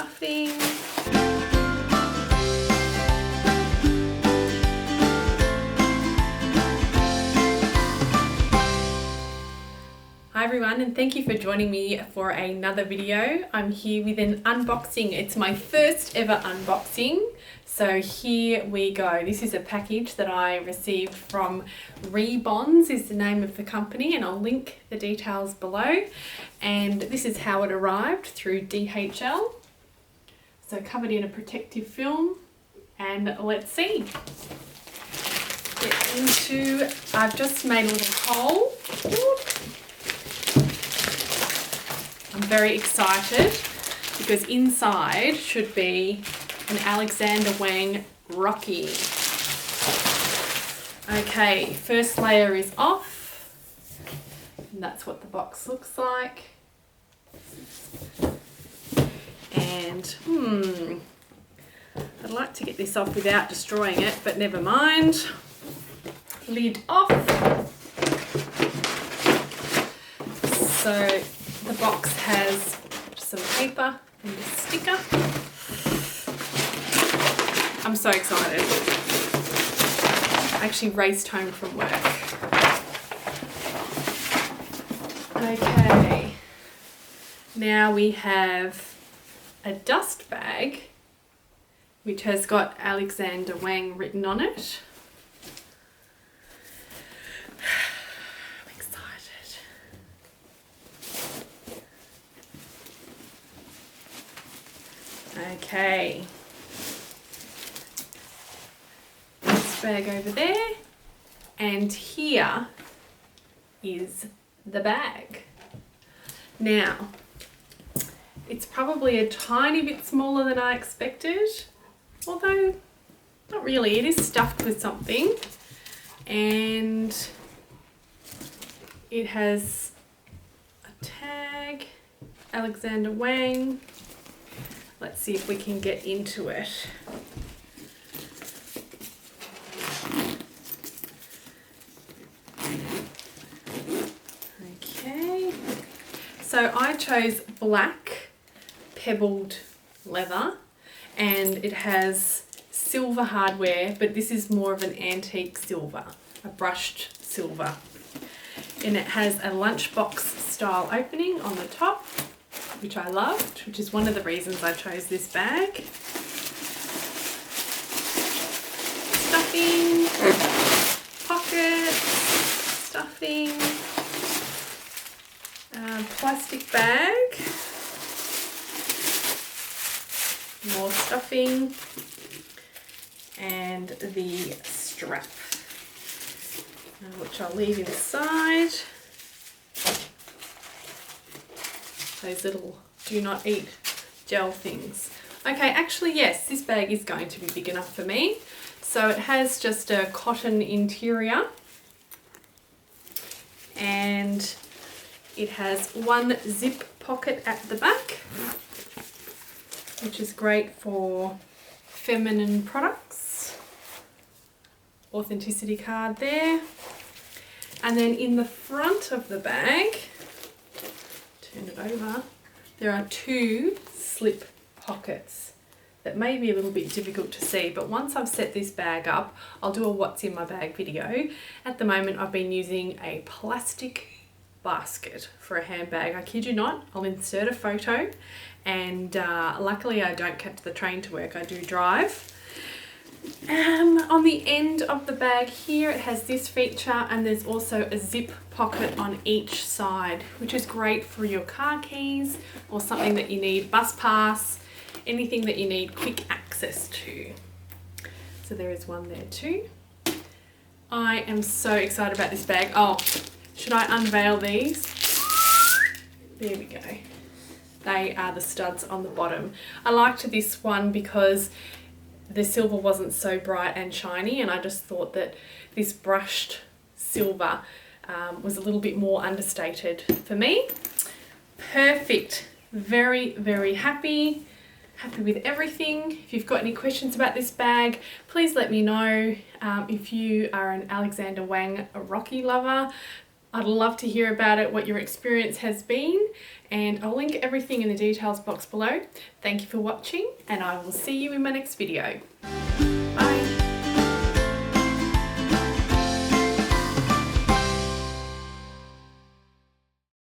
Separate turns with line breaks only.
stuffing. Hi everyone, and thank you for joining me for another video. I'm here with an unboxing. It's my first ever unboxing. So here we go. This is a package that I received from Rebonds is the name of the company, and I'll link the details below. And this is how it arrived through DHL. So covered in a protective film, and let's see. I've just made a little hole. I'm very excited because inside should be an Alexander Wang Rockie. Okay, first layer is off, and that's what the box looks like. And I'd like to get this off without destroying it, but never mind. Lid off. So the box has some paper and a sticker. I'm so excited. I actually raced home from work. Okay, now we have a dust bag which has got Alexander Wang written on it. Okay, this bag over there, and here is the bag. Now, it's probably a tiny bit smaller than I expected, although not really. It is stuffed with something, and it has a tag, Alexander Wang. Let's see if we can get into it. Okay, so I chose black pebbled leather, and it has silver hardware, but this is more of an antique silver, a brushed silver. And it has a lunchbox style opening on the top, which I loved, which is one of the reasons I chose this bag. Stuffing, pockets, stuffing, plastic bag, more stuffing, and the strap, which I'll leave inside. Those little do not eat gel things. Okay, actually yes, this bag is going to be big enough for me. So it has just a cotton interior, and it has one zip pocket at the back, which is great for feminine products. Authenticity card there. And then in the front of the bag, turn it over, there are two slip pockets that may be a little bit difficult to see, but once I've set this bag up, I'll do a what's in my bag video. At the moment I've been using a plastic basket for a handbag. I kid you not, I'll insert a photo, and luckily I don't catch the train to work, I do drive. On the end of the bag here it has this feature, and there's also a zip pocket on each side, which is great for your car keys or something that you need, bus pass, anything that you need quick access to. So there is one there too. I am so excited about this bag. Oh, should I unveil these? There we go. They are the studs on the bottom. I liked this one because the silver wasn't so bright and shiny, and I just thought that this brushed silver was a little bit more understated for me. Perfect. Very, very happy with everything. If you've got any questions about this bag, please let me know. If you are an Alexander Wang Rockie lover, I'd love to hear about it, what your experience has been, and I'll link everything in the details box below. Thank you for watching, and I will see you in my next video.